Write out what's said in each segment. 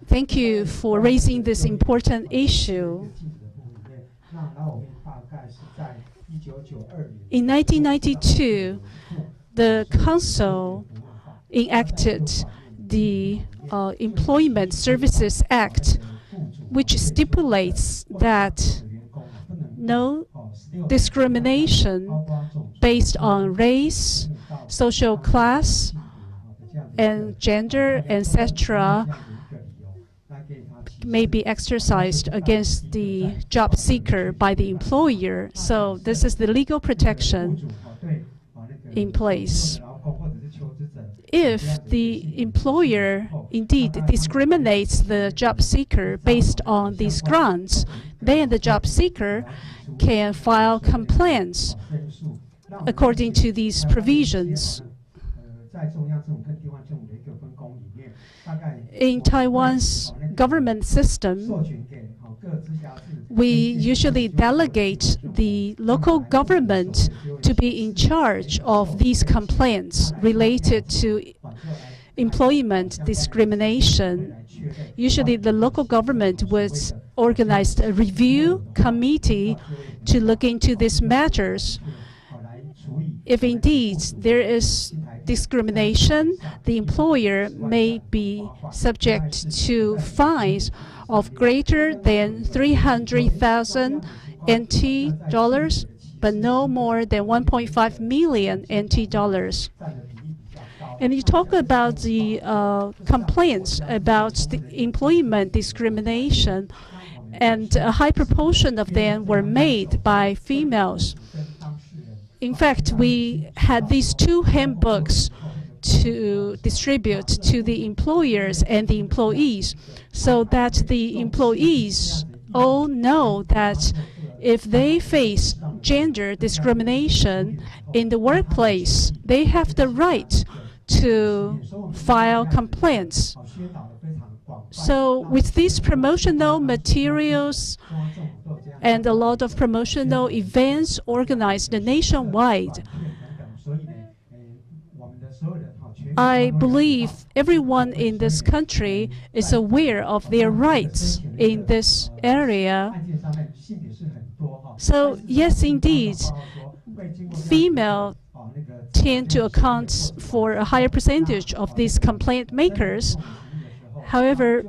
Thank you for raising this important issue. In 1992, the Council enacted the Employment Services Act, which stipulates that no discrimination based on race, social class, and gender, etc., may be exercised against the job seeker by the employer. So this is the legal protection in place. If the employer indeed discriminates the job seeker based on these grounds, then the job seeker can file complaints according to these provisions. In Taiwan's government system, we usually delegate the local government to be in charge of these complaints related to employment discrimination. Usually the local government would organize a review committee to look into these matters. If indeed there is discrimination, the employer may be subject to fines of greater than 300,000 NT dollars, but no more than 1.5 million NT dollars. And you talk about the complaints about the employment discrimination, and a high proportion of them were made by females. In fact, we had these two handbooks to distribute to the employers and the employees, so that the employees all know that if they face gender discrimination in the workplace, they have the right to file complaints. So with these promotional materials and a lot of promotional events organized nationwide, I believe everyone in this country is aware of their rights in this area. So yes, indeed, females tend to account for a higher percentage of these complaint makers. However,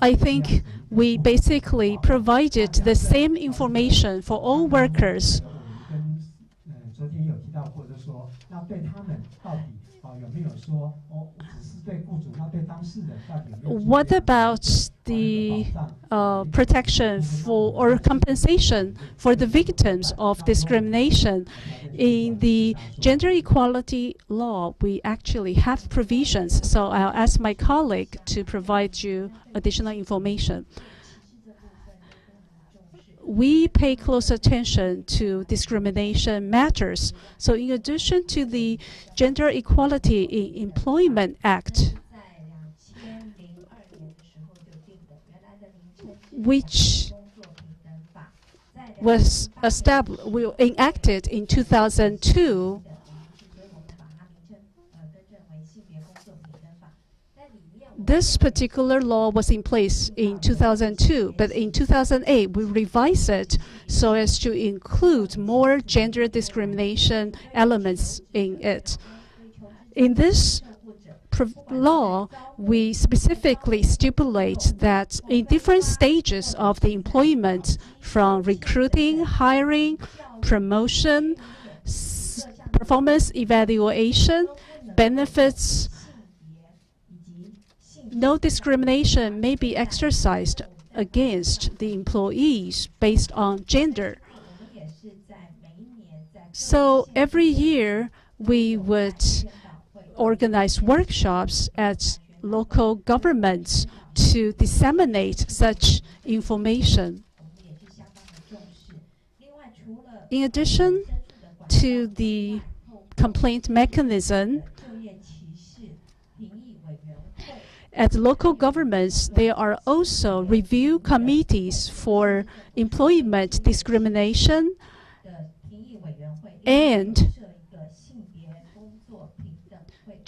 I think we basically provided the same information for all workers. What about the protection for or compensation for the victims of discrimination? In the gender equality law, we actually have provisions, so I'll ask my colleague to provide you additional information. We pay close attention to discrimination matters. So in addition to the Gender Equality in Employment Act, which was enacted in 2002, this particular law was in place in 2002, but in 2008 we revised it so as to include more gender discrimination elements in it. In this law, we specifically stipulate that in different stages of the employment, from recruiting, hiring, promotion, performance evaluation, benefits, no discrimination may be exercised against the employees based on gender. So every year we would organize workshops at local governments to disseminate such information. In addition to the complaint mechanism, at local governments, there are also review committees for employment discrimination and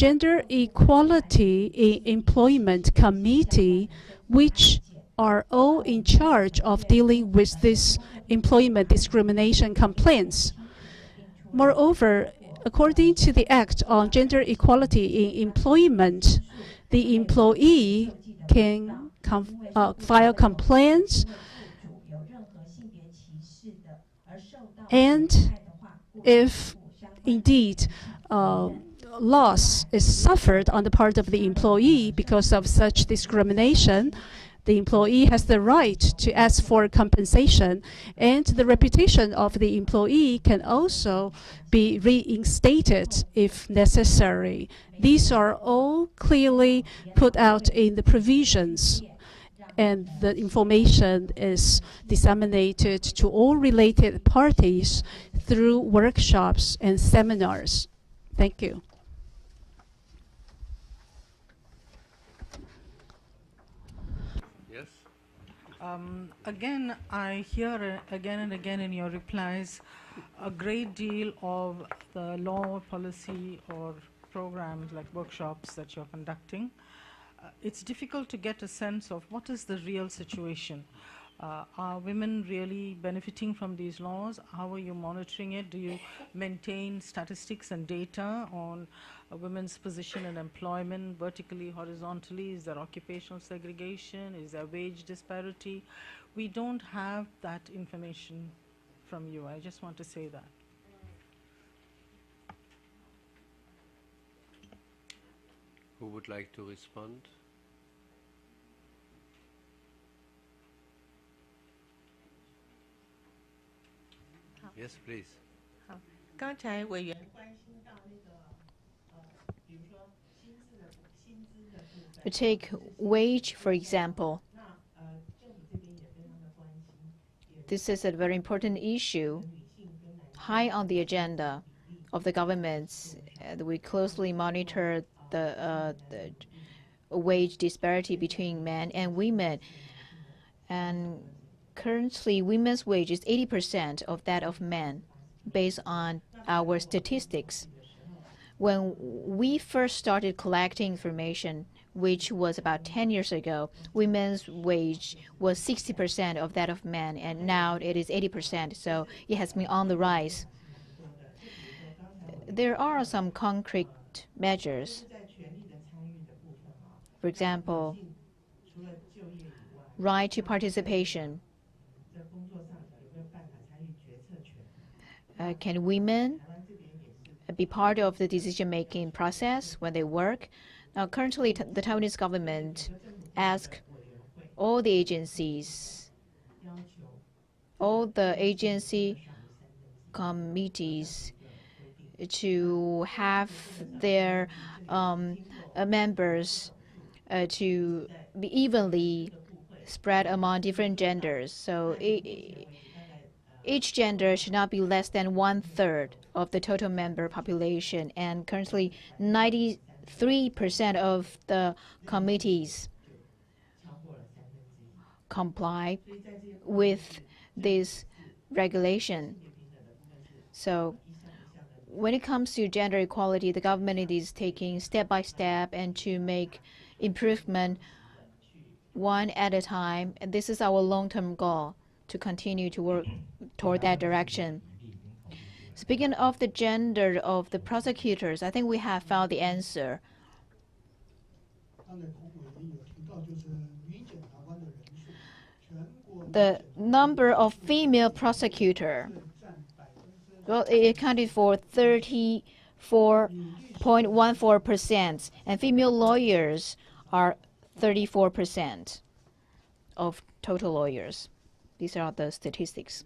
Gender Equality in Employment Committee, which are all in charge of dealing with this employment discrimination complaints. Moreover, according to the Act on Gender Equality in Employment, the employee can file complaints, and if indeed loss is suffered on the part of the employee because of such discrimination, the employee has the right to ask for compensation, and the reputation of the employee can also be reinstated if necessary. These are all clearly put out in the provisions, and the information is disseminated to all related parties through workshops and seminars. Thank you. Yes? Again, I hear again and again in your replies a great deal of the law, policy, or programs like workshops that you're conducting. It's difficult to get a sense of what is the real situation. Are women really benefiting from these laws? How are you monitoring it? Do you maintain statistics and data on women's position in employment, vertically, horizontally? Is there occupational segregation? Is there wage disparity? We don't have that information from you. I just want to say that. Who would like to respond? Yes, please. 刚才委员 Take wage, for example. This is a very important issue, high on the agenda of the governments. We closely monitor the wage disparity between men and women. And currently, women's wage is 80% of that of men, based on our statistics. When we first started collecting information, which was about 10 years ago, women's wage was 60% of that of men, and now it is 80%, so it has been on the rise. There are some concrete measures. For example, right to participation. Can women be part of the decision-making process when they work? Now, currently, the Taiwanese government asks all the agencies, all the agency committees to have their members to be evenly spread among different genders. So each gender should not be less than 1/3 of the total member population. And currently, 93% of the committees comply with this regulation. So when it comes to gender equality, the government is taking step by step and to make improvement one at a time. And this is our long-term goal, to continue to work toward that direction. Speaking of the gender of the prosecutors, I think we have found the answer. The number of female prosecutors, well, it accounted for 34.14%, and female lawyers are 34% of total lawyers. These are the statistics.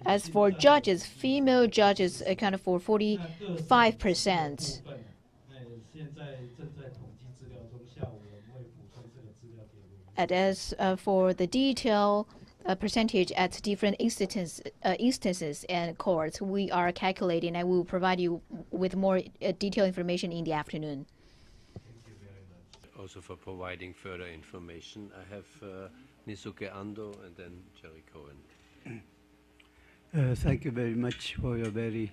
As for judges, female judges account for 45%. And as for the detailed percentage at different instances and courts, we are calculating, and we will provide you with more detailed information in the afternoon. Also for providing further information. I have Nisuke Ando and then Jerome Cohen. Thank you very much for your very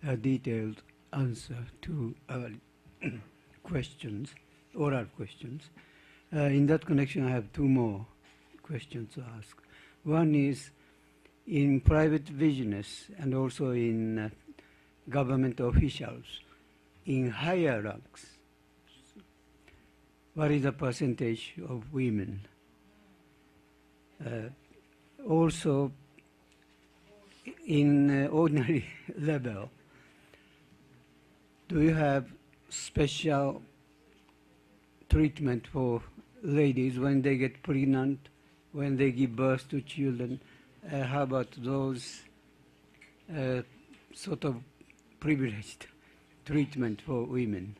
a detailed answer to questions, oral questions. In that connection, I have two more questions to ask. One is, in private business and also in government officials, in higher ranks, what is the percentage of women? Also, in ordinary level, do you have special treatment for ladies when they get pregnant, when they give birth to children? How about those sort of privileged treatment for women?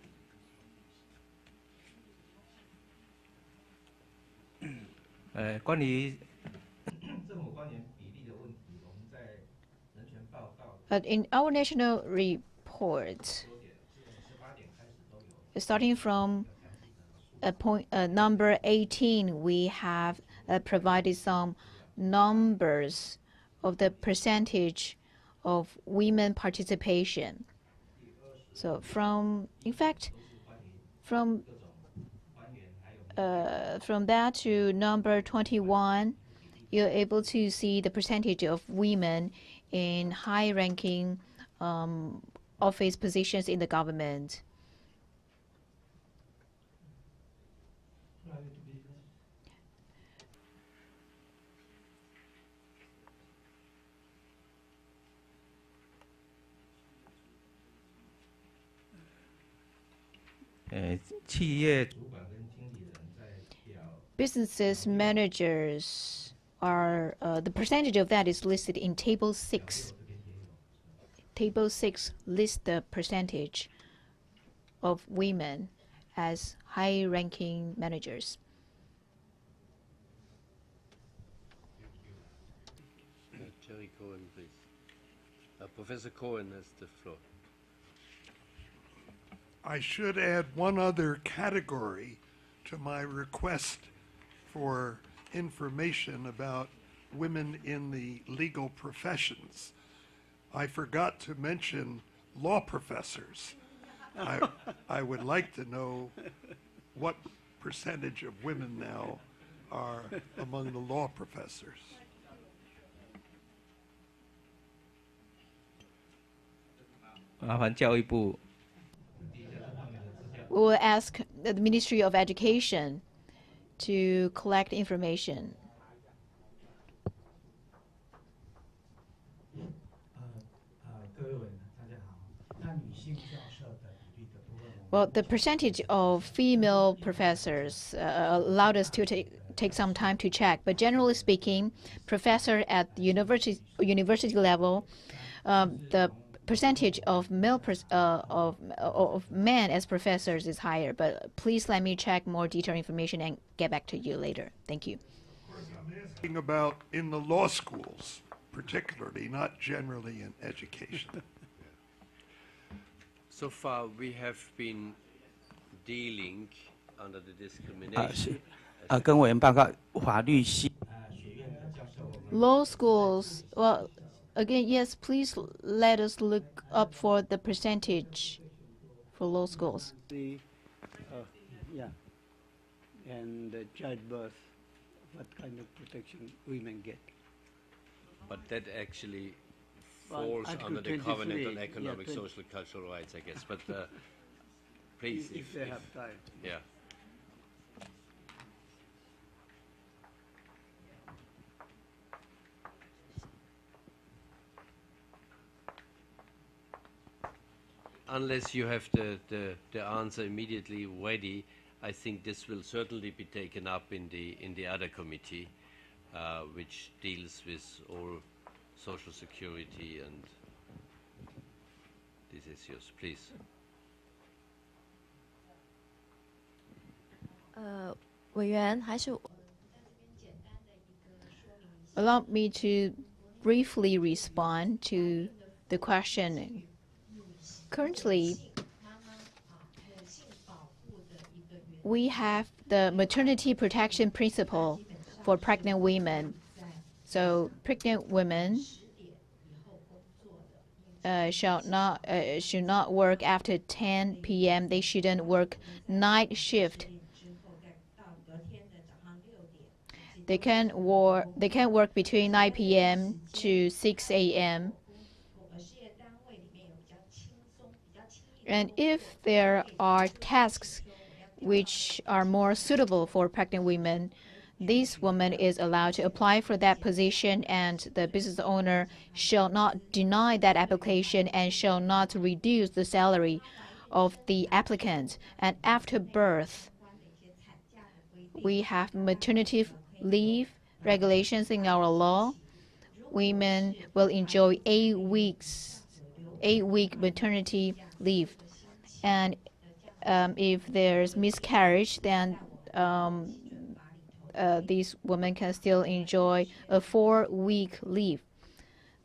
关于 In our national report, starting from number 18, we have provided some numbers of the percentage of women participation. So in fact, from that to number 21, you're able to see the percentage of women in high-ranking office positions in the government. Businesses managers are the percentage of that is listed in Table 6. Table 6 lists the percentage of women as high-ranking managers. Jerry Cohen, please. Professor Cohen has the floor. I should add one other category to my request for information about women in the legal professions. I forgot to mention law professors. I would like to know what percentage of women now are among the law professors. We will ask the Ministry of Education to collect information. Well, the percentage of female professors allowed us to take some time to check, but generally speaking, professor at the university level, the percentage of of men as professors is higher. But please let me check more detailed information and get back to you later. Thank you. I'm asking about in the law schools, particularly, not generally in education. So far, we have been dealing under the discrimination. 跟委员报告，法律系 Law schools, well, again, yes, please let us look up for the percentage for law schools. Yeah, and childbirth, what kind of protection women get? But that actually Well, falls Article under the Covenant 23, on Economic, yeah, Social, Cultural Rights, I guess. But please, If they have time. yeah. Unless you have the answer immediately ready, I think this will certainly be taken up in the other committee, which deals with all social security and these issues. Please. Allow me to briefly respond to the question. Currently, we have the maternity protection principle for pregnant women. So pregnant women should not work after 10 p.m. They shouldn't work night shift. They can work between 9 p.m. to 6 a.m. And if there are tasks which are more suitable for pregnant women, this woman is allowed to apply for that position, and the business owner shall not deny that application and shall not reduce the salary of the applicant. And after birth, we have maternity leave regulations in our law. Women will enjoy 8-week maternity leave. And if there's miscarriage, then these women can still enjoy a 4-week leave.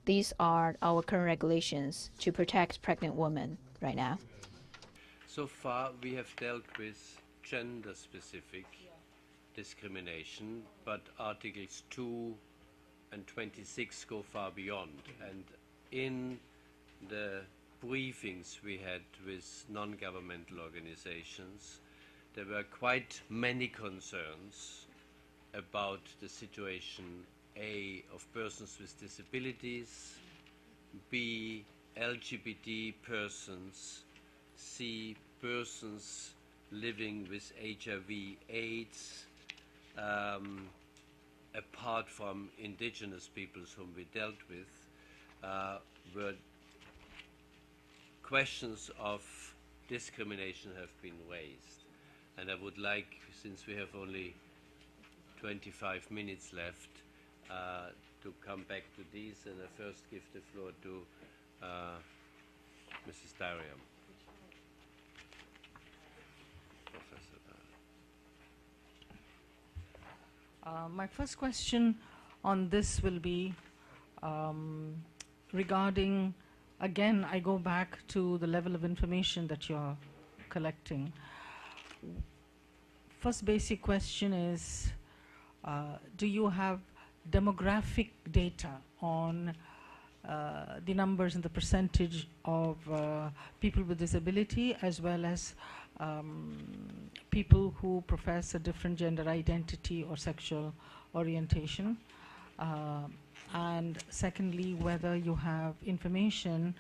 These are our current regulations to protect pregnant women right now. So far, we have dealt with gender-specific discrimination, but Articles 2 and 26 go far beyond. And in the briefings we had with non-governmental organizations, there were quite many concerns about the situation, A, of persons with disabilities, B, LGBT persons, C, persons living with HIV/AIDS, apart from indigenous peoples whom we dealt with, were questions of discrimination have been raised. And I would like, since we have only 25 minutes left, to come back to these, and I first give the floor to Mrs. Dairiam. Professor Dairiam. My first question on this will be regarding, again, I go back to the level of information that you're collecting. First basic question is, do you have demographic data on the numbers and the percentage of people with disability, as well as people who profess a different gender identity or sexual orientation? And secondly, whether you have information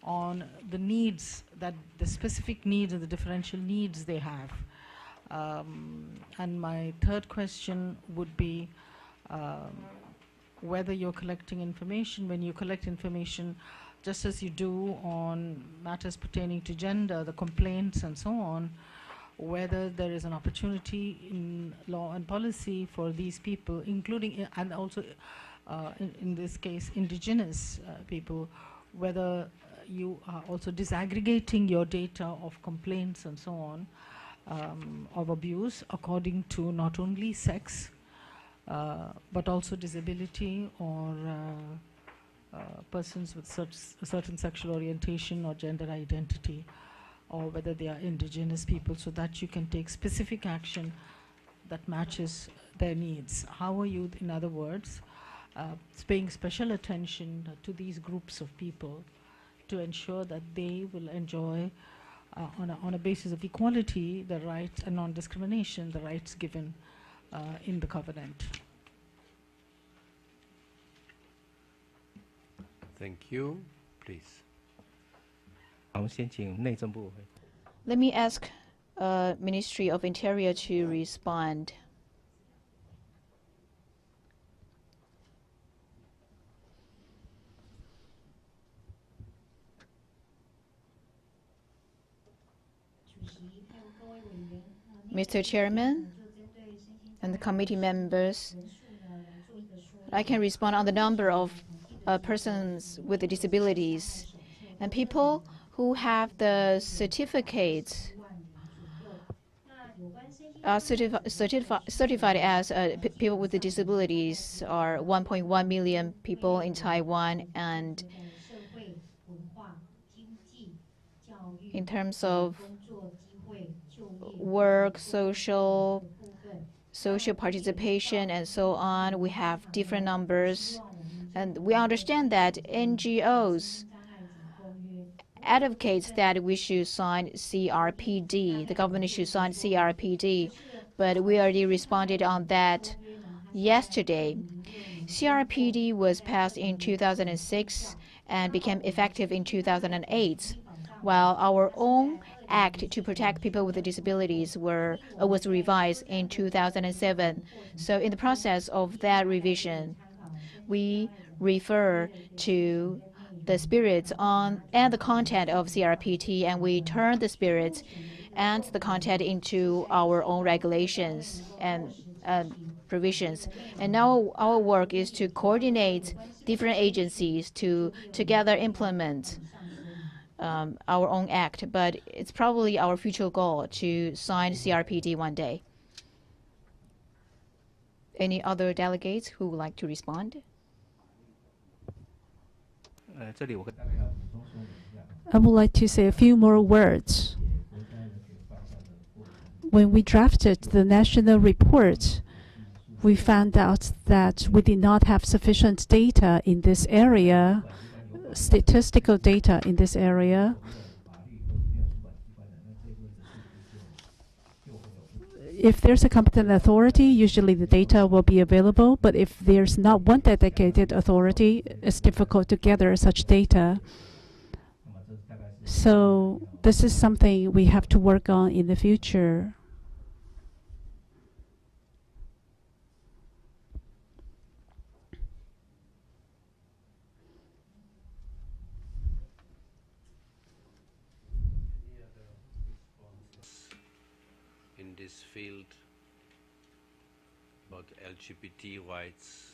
on the needs, that the specific needs and the differential needs they have. And my third question would be whether you're collecting information, when you collect information, just as you do on matters pertaining to gender, the complaints and so on, whether there is an opportunity in law and policy for these people, including, and also in this case, indigenous people, whether you are also disaggregating your data of complaints and so on, of abuse according to not only sex, but also disability or persons with a certain sexual orientation or gender identity, or whether they are indigenous people, so that you can take specific action that matches their needs. How are you, in other words, paying special attention to these groups of people to ensure that they will enjoy, on a basis of equality, the rights and non-discrimination, the rights given in the covenant? Thank you. Please. Let me ask Ministry of Interior to respond. Mr. Chairman and the committee members, I can respond on the number of persons with disabilities and people who have the certificates certified as people with disabilities are 1.1 million people in Taiwan. And in terms of work, social participation, and so on, we have different numbers. And we understand that NGOs advocates that we should sign CRPD. The government should sign CRPD, but we already responded on that yesterday. CRPD was passed in 2006 and became effective in 2008, while our own Act to protect people with disabilities was revised in 2007. So in the process of that revision, we refer to the spirits and the content of CRPT, and we turn the spirits and the content into our own regulations and provisions. And now our work is to coordinate different agencies to together implement our own act, but it's probably our future goal to sign CRPD one day. Any other delegates who would like to respond? I would like to say a few more words. When we drafted the national report, we found out that we did not have sufficient data in this area, statistical data in this area. If there's a competent authority, usually the data will be available, but if there's not one dedicated authority, it's difficult to gather such data. So this is something we have to work on in the future. In this field about LGBT rights,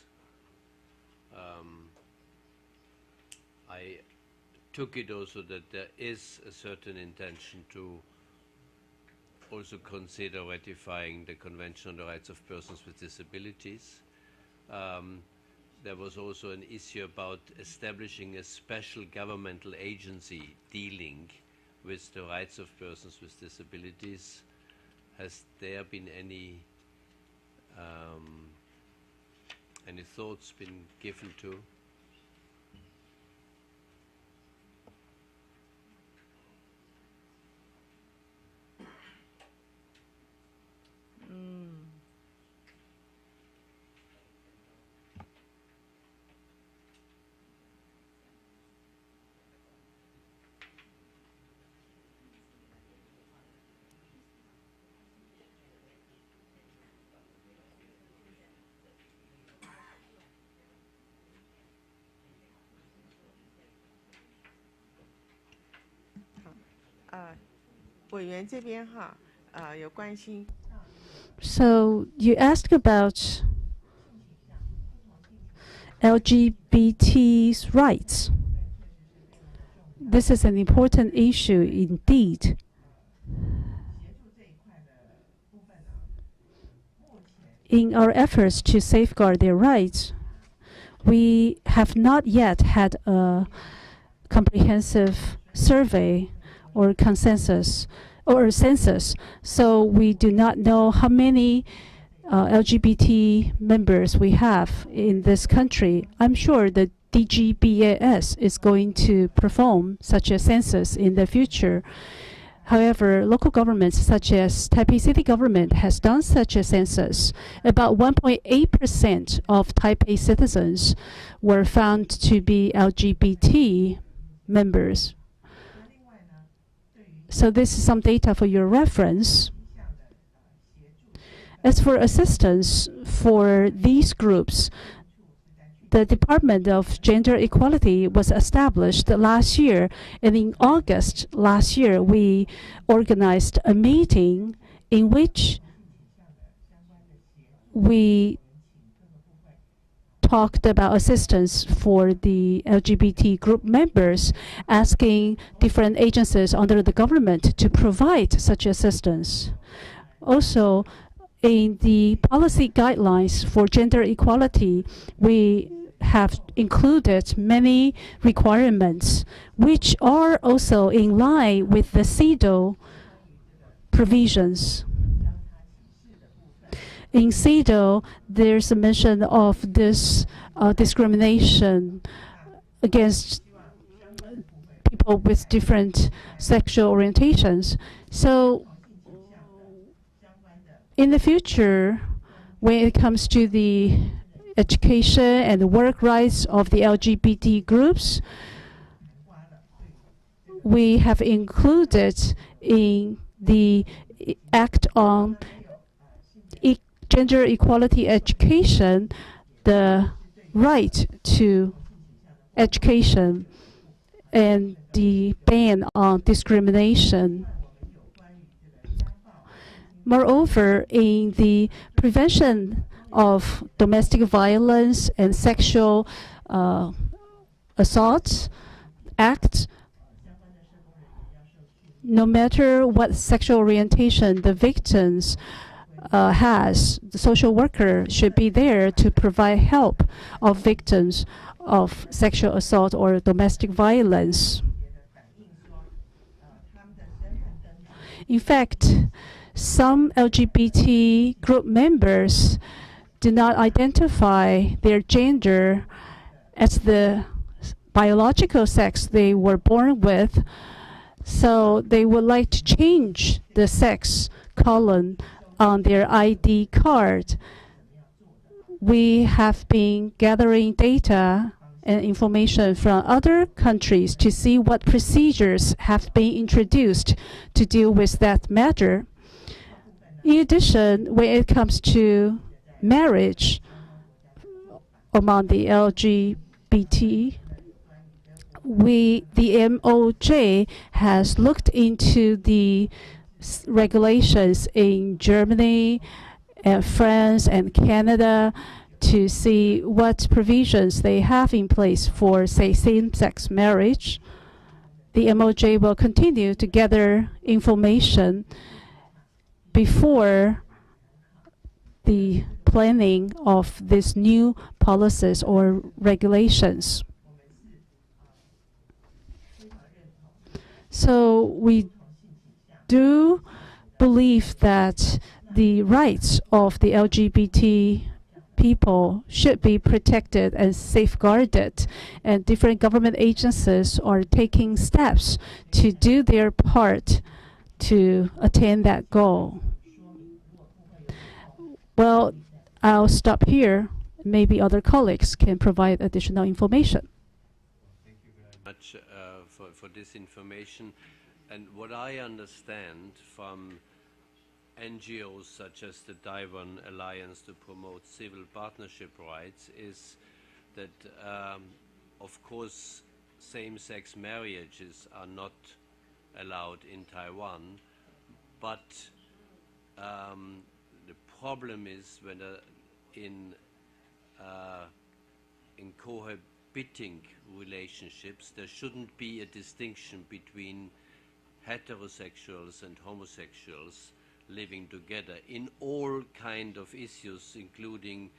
I took it also that there is a certain intention to also consider ratifying the Convention on the Rights of Persons with Disabilities. There was also an issue about establishing a special governmental agency dealing with the rights of persons with disabilities. Has there been any thoughts been given to? So you asked about LGBT's rights. This is an important issue indeed. In our efforts to safeguard their rights, we have not yet had a comprehensive survey or consensus or census, so we do not know how many LGBT members we have in this country. I'm sure the DGBAS is going to perform such a census in the future. However, local governments such as Taipei City government has done such a census. About 1.8% of Taipei citizens were found to be LGBT members. So this is some data for your reference. As for assistance for these groups, the Department of Gender Equality was established last year, and in August last year, we organized a meeting in which we talked about assistance for the LGBT group members, asking different agencies under the government to provide such assistance. Also, in the policy guidelines for gender equality, we have included many requirements which are also in line with the CEDAW provisions. In CEDAW, there's a mention of this discrimination against people with different sexual orientations. So in the future, when it comes to the education and the work rights of the LGBT groups, we have included in the Act on Gender Equality Education the right to education and the ban on discrimination. Moreover, in the Prevention of Domestic Violence and Sexual Assault Act, no matter what sexual orientation the victims has, the social worker should be there to provide help of victims of sexual assault or domestic violence. In fact, some LGBT group members do not identify their gender as the biological sex they were born with, so they would like to change the sex column on their ID card. We have been gathering data and information from other countries to see what procedures have been introduced to deal with that matter. In addition, when it comes to marriage among the LGBT, the MOJ has looked into the regulations in Germany, France, and Canada to see what provisions they have in place for, say, same-sex marriage. The MOJ will continue to gather information before the planning of these new policies or regulations. So we do believe that the rights of the LGBT people should be protected and safeguarded, and different government agencies are taking steps to do their part to attain that goal. Well, I'll stop here. Maybe other colleagues can provide additional information. Thank you very much for this information. And what I understand from NGOs such as the Taiwan Alliance to Promote Civil Partnership Rights is that, of course, same-sex marriages are not allowed in Taiwan, but the problem is when in cohabiting relationships, there shouldn't be a distinction between heterosexuals and homosexuals living together in all kind of issues, including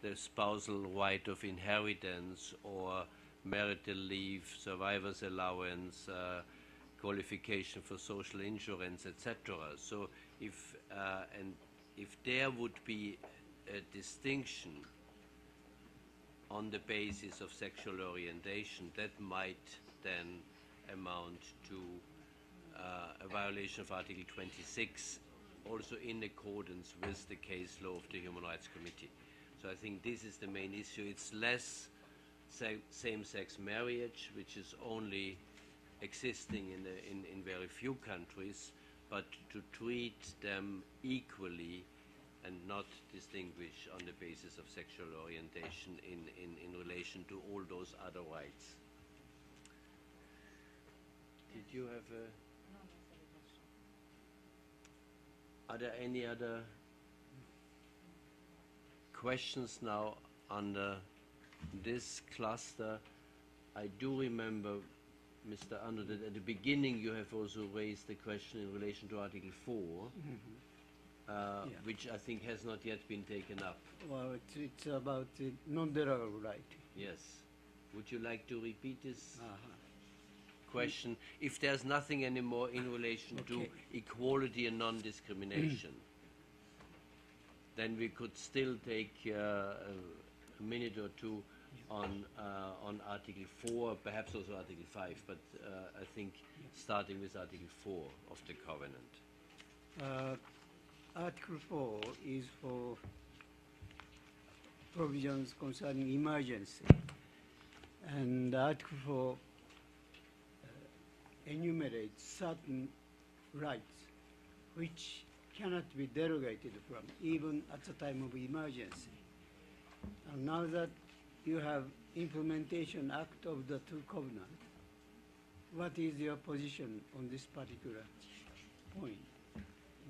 the spousal right of inheritance or marital leave, survivor's allowance, qualification for social insurance, etc. So if there would be a distinction on the basis of sexual orientation, that might then amount to a violation of Article 26, also in accordance with the case law of the Human Rights Committee. So I think this is the main issue. It's less same-sex marriage, which is only existing in very few countries, but to treat them equally and not distinguish on the basis of sexual orientation in relation to all those other rights. Did you have a... Are there any other questions now under this cluster? I do remember, Mr. Ando, that at the beginning you have also raised the question in relation to Article 4, which I think has not yet been taken up. Well, it's about the non-derogable right. Yes. Would you like to repeat this question? If there's nothing anymore in relation to equality and non-discrimination, then we could still take a minute or two on Article 4, perhaps also Article 5, but I think starting with Article 4 of the Covenant. Article 4 is for provisions concerning emergency, and Article 4 enumerates certain rights which cannot be derogated from, even at the time of emergency. And now that you have implementation act of the two covenants, what is your position on this particular point?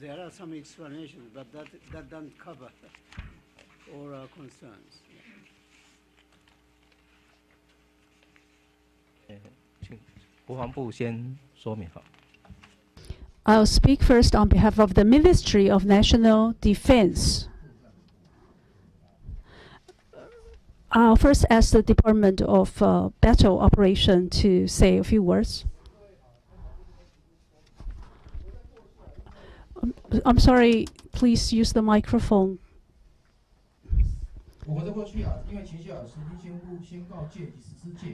There are some explanations, but that doesn't cover all our concerns. 请国防部先说明好。 I'll speak first on behalf of the Ministry of National Defense. I'll first ask the Department of Battle Operation to say a few words. I'm sorry, please use the microphone.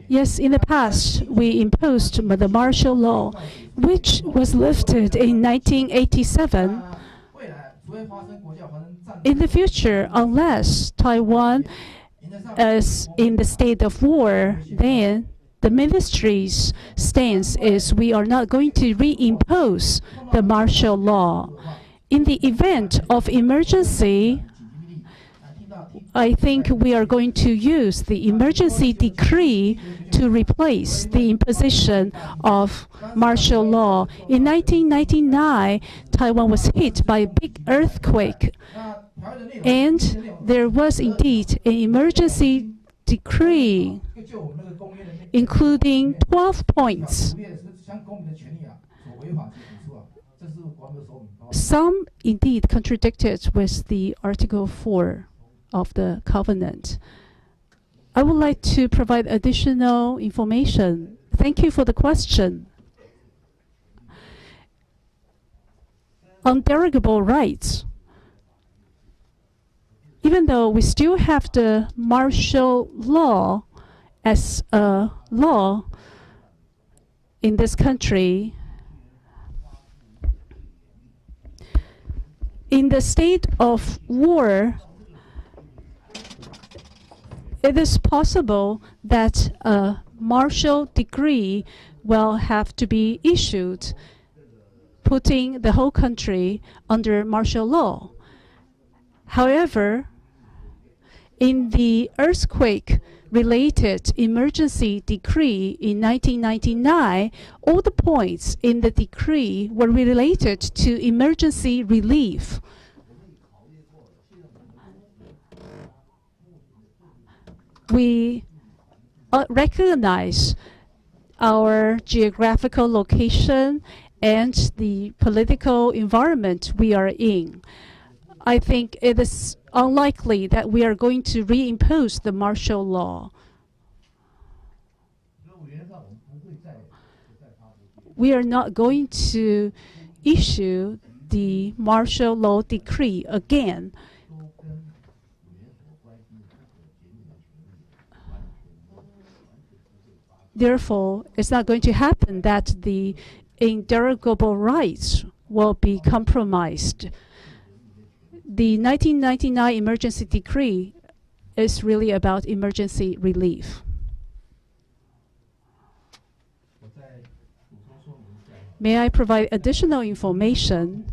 Yes, in the past, we imposed the martial law, which was lifted in 1987. In the future, unless Taiwan is in the state of war, then the ministry's stance is we are not going to reimpose the martial law. In the event of emergency, I think we are going to use the emergency decree to replace the imposition of martial law. In 1999, Taiwan was hit by a big earthquake, and there was indeed an emergency decree, including 12 points. Some indeed contradicted with the Article 4 of the Covenant. I would like to provide additional information. Thank you for the question. On derogable rights, even though we still have the martial law as a law in this country, in the state of war, it is possible that a martial decree will have to be issued, putting the whole country under martial law. However, in the earthquake-related emergency decree in 1999, all the points in the decree were related to emergency relief. We recognize our geographical location and the political environment we are in. I think it is unlikely that we are going to reimpose the martial law. We are not going to issue the martial law decree again. Therefore, it's not going to happen that the inderogable rights will be compromised. The 1999 emergency decree is really about emergency relief. May I provide additional information?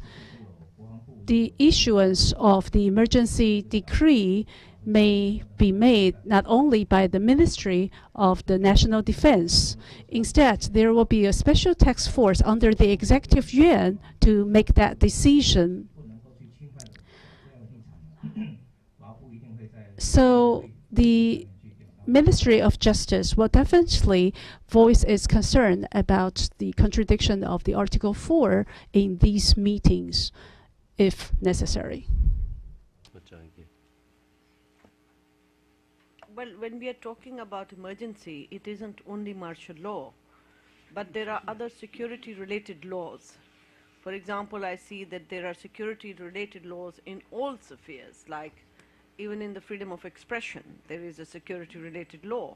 The issuance of the emergency decree may be made not only by the Ministry of the National Defense. Instead, there will be a special task force under the Executive Yuan to make that decision. So the Ministry of Justice will definitely voice its concern about the contradiction of the Article 4 in these meetings, if necessary. Well, when we are talking about emergency, it isn't only martial law, but there are other security-related laws. For example, I see that there are security-related laws in all spheres, like even in the freedom of expression, there is a security-related law.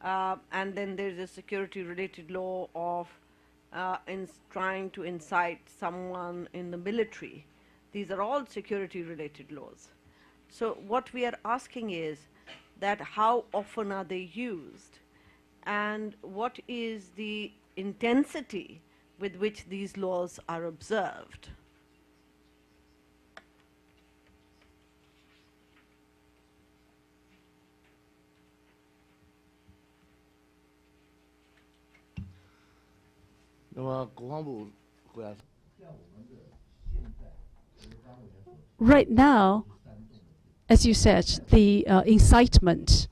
And then there is a security-related law of trying to incite someone in the military. These are all security-related laws. So what we are asking is that how often are they used, and what is the intensity with which these laws are observed? Right now, as you said, the incitement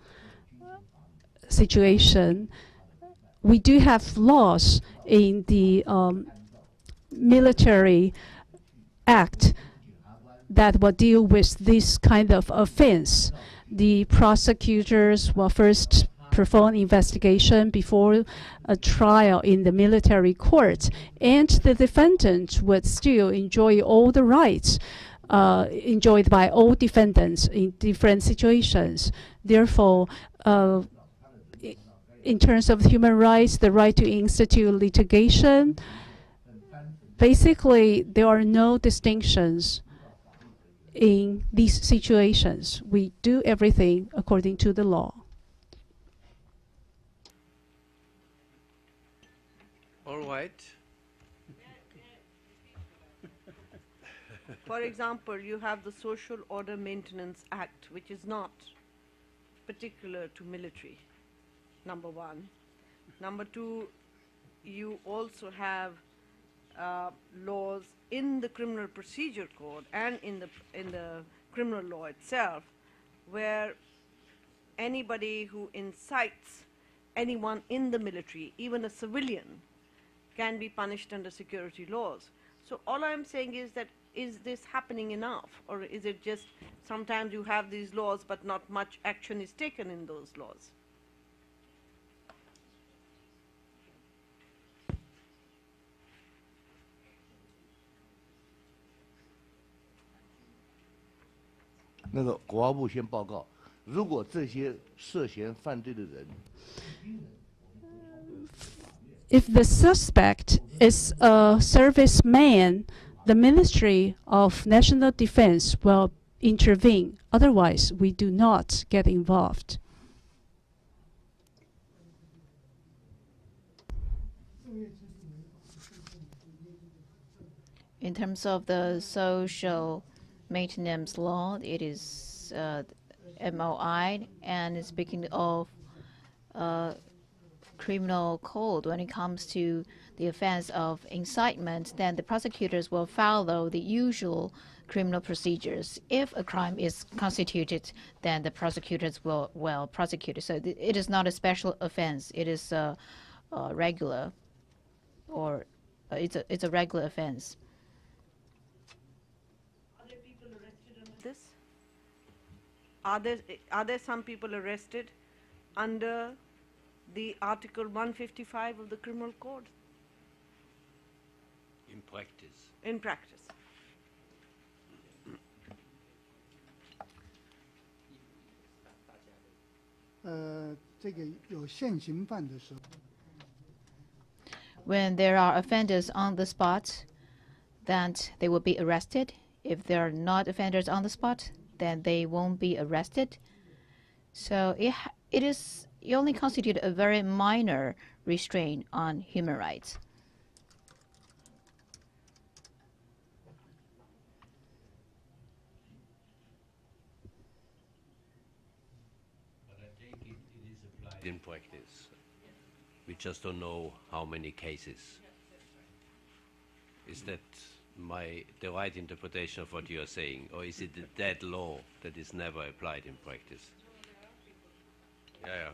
situation, we do have laws in the military act that will deal with this kind of offense. The prosecutors will first perform investigation before a trial in the military court, and the defendant would still enjoy all the rights enjoyed by all defendants in different situations. Therefore, in terms of human rights, the right to institute litigation, basically there are no distinctions in these situations. We do everything according to the law. All right. For example, you have the Social Order Maintenance Act, which is not particular to military, number one. Number two, you also have laws in the Criminal Procedure Code and in the criminal law itself, where anybody who incites anyone in the military, even a civilian, can be punished under security laws. So all I'm saying is that, is this happening enough, or is it just sometimes you have these laws but not much action is taken in those laws? If the suspect is a serviceman, the Ministry of National Defense will intervene. Otherwise, we do not get involved. In terms of the social maintenance law, it is MOI, and speaking of criminal code, when it comes to the offense of incitement, then the prosecutors will follow the usual criminal procedures. If a crime is constituted, then the prosecutors will prosecute it. So it is not a special offense. It is a regular, or it's a regular offense. Are there people arrested under this? Are there some people arrested under the Article 155 of the Criminal Code? In practice. In practice. When there are offenders on the spot, then they will be arrested. If there are not offenders on the spot, then they won't be arrested. So it only constitutes a very minor restraint on human rights. But I take it is applied in practice. We just don't know how many cases. Is that the right interpretation of what you are saying, or is it a dead law that is never applied in practice? Yeah.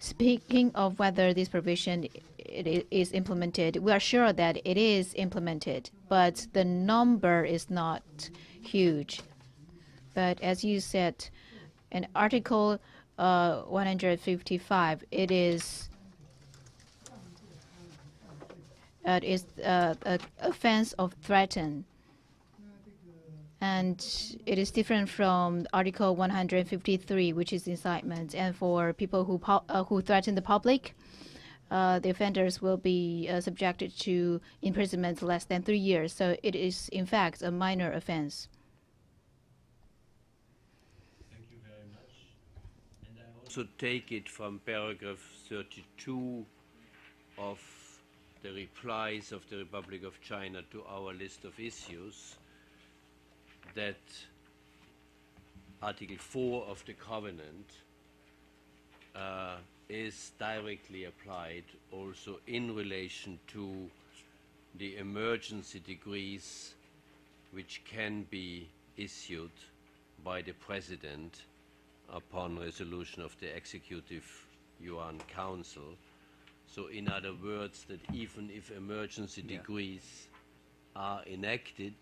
Speaking of whether this provision is implemented, we are sure that it is implemented, but the number is not huge. But as you said, in Article 155, it is an offense of threaten. And it is different from Article 153, which is incitement. And for people who threaten the public, the offenders will be subjected to imprisonment less than 3 years. So it is, in fact, a minor offense. Thank you very much. And I also take it from paragraph 32 of the replies of the Republic of China to our list of issues that Article 4 of the Covenant is directly applied also in relation to the emergency decrees which can be issued by the President upon resolution of the Executive Yuan Council. So in other words, that even if emergency decrees are enacted,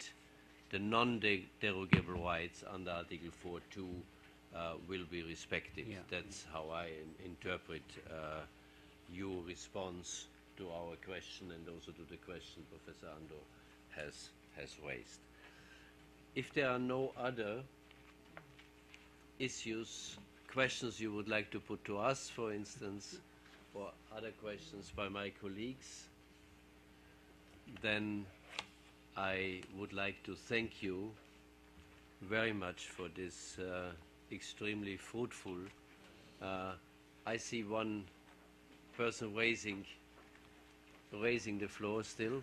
the non-derogable rights under Article 4.2 will be respected. Yeah. That's how I interpret your response to our question and also to the question Professor Ando has raised. If there are no other issues, questions you would like to put to us, for instance, or other questions by my colleagues, then I would like to thank you very much for this extremely fruitful. I see one person raising the floor still.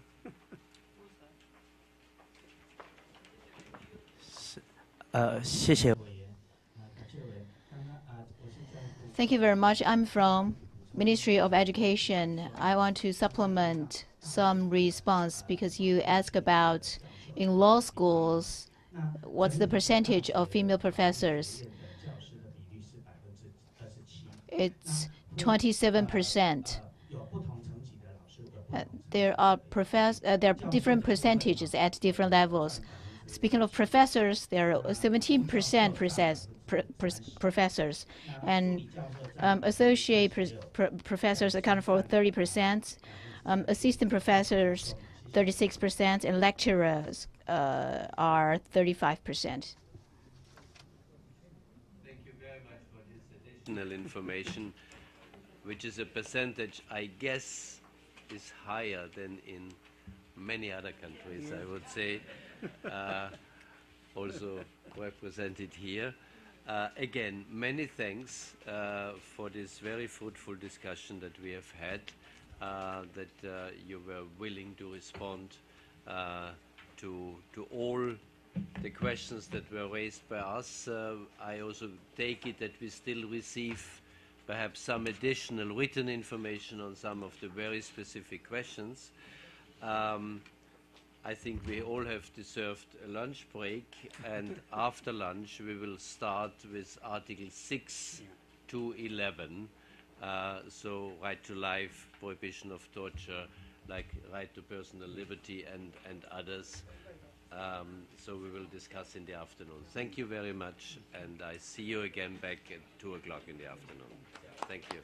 Thank you very much. I'm from Ministry of Education. I want to supplement some response because you asked about in law schools, what's the percentage of female professors? It's 27%. There are different percentages at different levels. Speaking of professors, there are 17% professors, and associate professors account for 30%, assistant professors 36%, and lecturers are 35%. Thank you very much for this additional information, which is a percentage, I guess, is higher than in many other countries, I would say, also represented here. Again, many thanks for this very fruitful discussion that we have had, that you were willing to respond to all the questions that were raised by us. I also take it that we still receive perhaps some additional written information on some of the very specific questions. I think we all have deserved a lunch break, and after lunch we will start with Article 6 to 11, so right to life, prohibition of torture, like right to personal liberty and others. So we will discuss in the afternoon. Thank you very much, and I see you again back at 2 o'clock in the afternoon. Thank you.